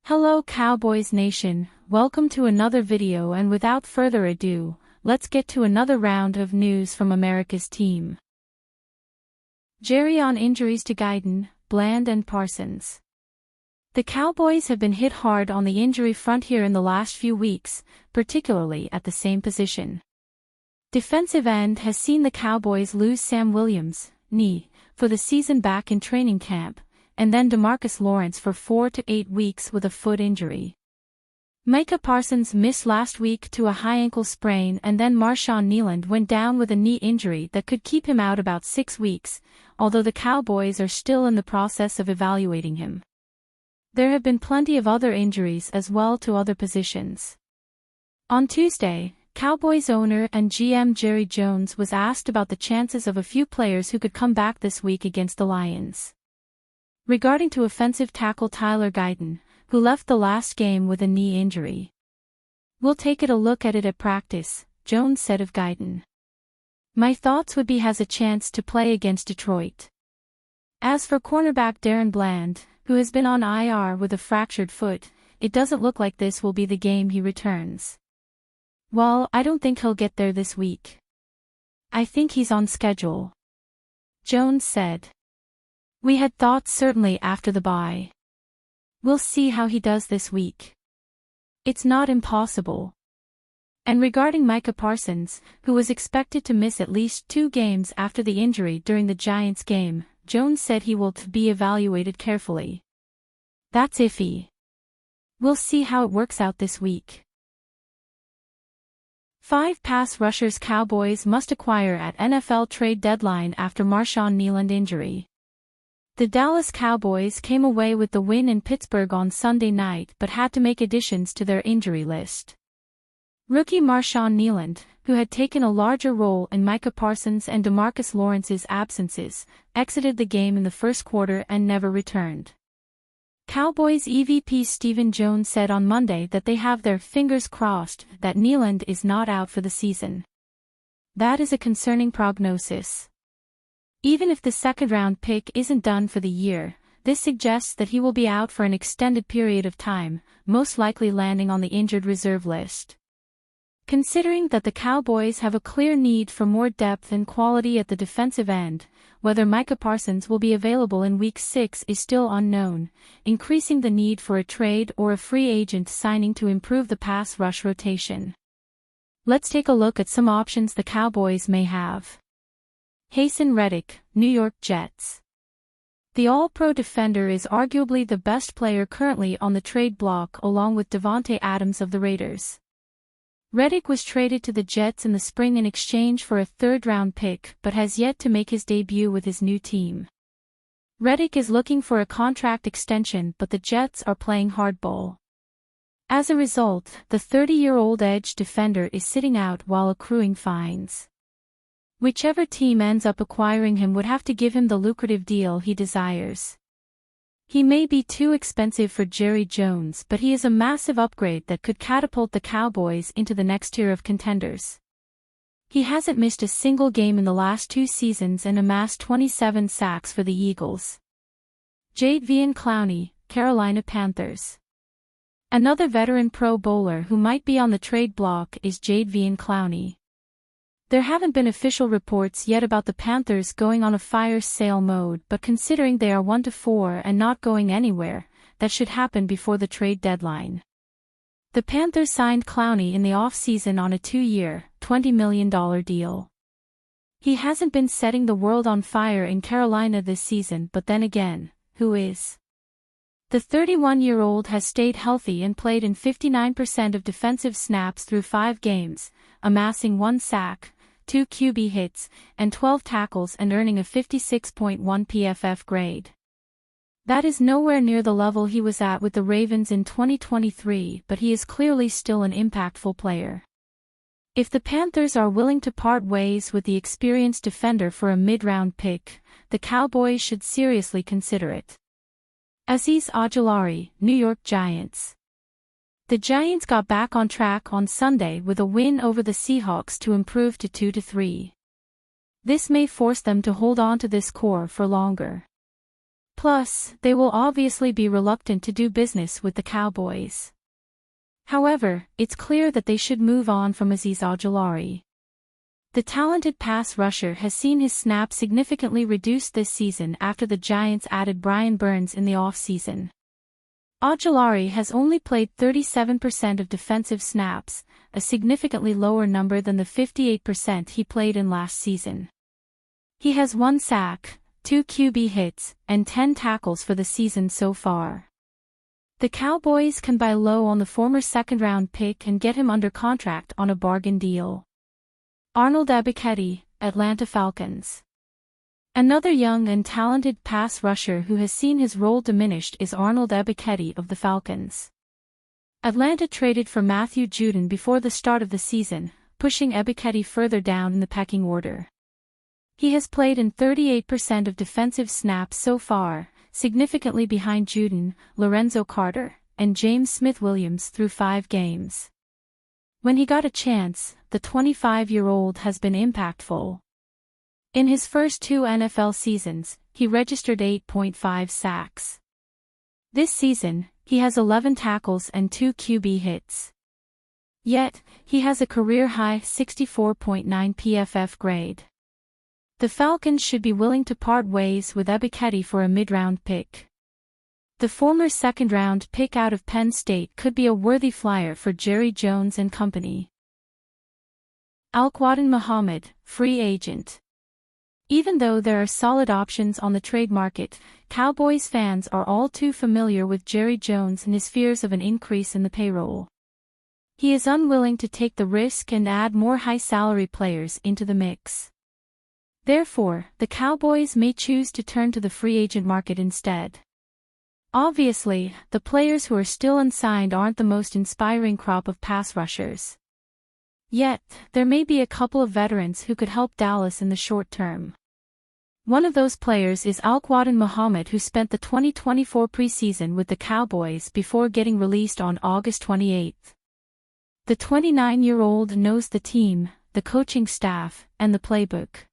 Hello Cowboys Nation, welcome to another video, and without further ado, let's get to another round of news from America's team. Jerry on injuries to Guyton, Bland and Parsons. The Cowboys have been hit hard on the injury front here in the last few weeks, particularly at the same position. Defensive end has seen the Cowboys lose Sam Williams, knee, for the season back in training camp, and then DeMarcus Lawrence for 4 to 8 weeks with a foot injury. Micah Parsons missed last week to a high ankle sprain, and then Marshawn Kneeland went down with a knee injury that could keep him out about 6 weeks, although the Cowboys are still in the process of evaluating him. There have been plenty of other injuries as well to other positions. On Tuesday, Cowboys owner and GM Jerry Jones was asked about the chances of a few players who could come back this week against the Lions. Regarding to offensive tackle Tyler Guyton, who left the last game with a knee injury. "We'll take a look at it at practice," Jones said of Guyton. "My thoughts would be he has a chance to play against Detroit." As for cornerback Darren Bland, who has been on IR with a fractured foot, it doesn't look like this will be the game he returns. "Well, I don't think he'll get there this week. I think he's on schedule," Jones said. "We had thoughts certainly after the bye. We'll see how he does this week. It's not impossible." And regarding Micah Parsons, who was expected to miss at least 2 games after the injury during the Giants game, Jones said he will be evaluated carefully. "That's iffy. We'll see how it works out this week." 5 pass rushers Cowboys must acquire at NFL trade deadline after Marshawn Kneeland injury. The Dallas Cowboys came away with the win in Pittsburgh on Sunday night but had to make additions to their injury list. Rookie Marshawn Kneeland, who had taken a larger role in Micah Parsons and DeMarcus Lawrence's absences, exited the game in the first quarter and never returned. Cowboys EVP Stephen Jones said on Monday that they have their fingers crossed that Kneeland is not out for the season. "That is a concerning prognosis. Even if the second-round pick isn't done for the year, this suggests that he will be out for an extended period of time, most likely landing on the injured reserve list." Considering that the Cowboys have a clear need for more depth and quality at the defensive end, whether Micah Parsons will be available in Week 6 is still unknown, increasing the need for a trade or a free agent signing to improve the pass rush rotation. Let's take a look at some options the Cowboys may have. Haason Reddick, New York Jets. The All-Pro defender is arguably the best player currently on the trade block along with Davante Adams of the Raiders. Reddick was traded to the Jets in the spring in exchange for a third-round pick but has yet to make his debut with his new team. Reddick is looking for a contract extension, but the Jets are playing hardball. As a result, the 30-year-old edge defender is sitting out while accruing fines. Whichever team ends up acquiring him would have to give him the lucrative deal he desires. He may be too expensive for Jerry Jones, but he is a massive upgrade that could catapult the Cowboys into the next tier of contenders. He hasn't missed a single game in the last 2 seasons and amassed 27 sacks for the Eagles. Jadeveon Clowney, Carolina Panthers. Another veteran Pro Bowler who might be on the trade block is Jadeveon Clowney. There haven't been official reports yet about the Panthers going on a fire sale mode, but considering they are 1-4 and not going anywhere, that should happen before the trade deadline. The Panthers signed Clowney in the off-season on a 2-year, $20 million deal. He hasn't been setting the world on fire in Carolina this season, but then again, who is? The 31-year-old has stayed healthy and played in 59% of defensive snaps through 5 games, amassing 1 sack, 2 QB hits, and 12 tackles and earning a 56.1 PFF grade. That is nowhere near the level he was at with the Ravens in 2023, but he is clearly still an impactful player. If the Panthers are willing to part ways with the experienced defender for a mid-round pick, the Cowboys should seriously consider it. Azeez Ojulari, New York Giants. The Giants got back on track on Sunday with a win over the Seahawks to improve to 2-3. This may force them to hold on to this core for longer. Plus, they will obviously be reluctant to do business with the Cowboys. However, it's clear that they should move on from Azeez Ojulari. The talented pass rusher has seen his snaps significantly reduced this season after the Giants added Brian Burns in the offseason. Ojulari has only played 37% of defensive snaps, a significantly lower number than the 58% he played in last season. He has 1 sack, 2 QB hits, and 10 tackles for the season so far. The Cowboys can buy low on the former second-round pick and get him under contract on a bargain deal. Arnold Ebiketie, Atlanta Falcons. Another young and talented pass rusher who has seen his role diminished is Arnold Ebiketie of the Falcons. Atlanta traded for Matthew Judon before the start of the season, pushing Ebiketie further down in the pecking order. He has played in 38% of defensive snaps so far, significantly behind Judon, Lorenzo Carter, and James Smith-Williams through 5 games. When he got a chance, the 25-year-old has been impactful. In his first 2 NFL seasons, he registered 8.5 sacks. This season, he has 11 tackles and 2 QB hits. Yet, he has a career-high 64.9 PFF grade. The Falcons should be willing to part ways with Ebiketie for a mid-round pick. The former second-round pick out of Penn State could be a worthy flyer for Jerry Jones and company. Alquadin Muhammad, free agent. Even though there are solid options on the trade market, Cowboys fans are all too familiar with Jerry Jones and his fears of an increase in the payroll. He is unwilling to take the risk and add more high-salary players into the mix. Therefore, the Cowboys may choose to turn to the free agent market instead. Obviously, the players who are still unsigned aren't the most inspiring crop of pass rushers. Yet, there may be a couple of veterans who could help Dallas in the short term. One of those players is Alquadin Muhammad, who spent the 2024 preseason with the Cowboys before getting released on August 28. The 29-year-old knows the team, the coaching staff, and the playbook.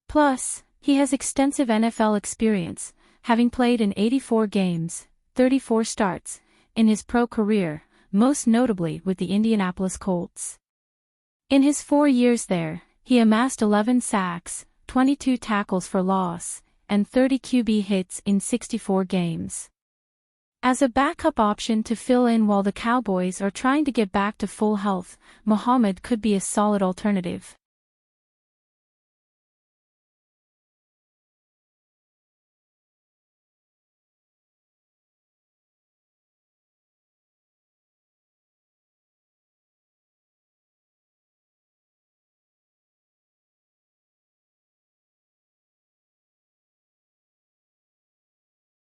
Plus, he has extensive NFL experience, having played in 84 games, 34 starts, in his pro career, most notably with the Indianapolis Colts. In his 4 years there, he amassed 11 sacks, 22 tackles for loss, and 30 QB hits in 64 games. As a backup option to fill in while the Cowboys are trying to get back to full health, Muhammad could be a solid alternative.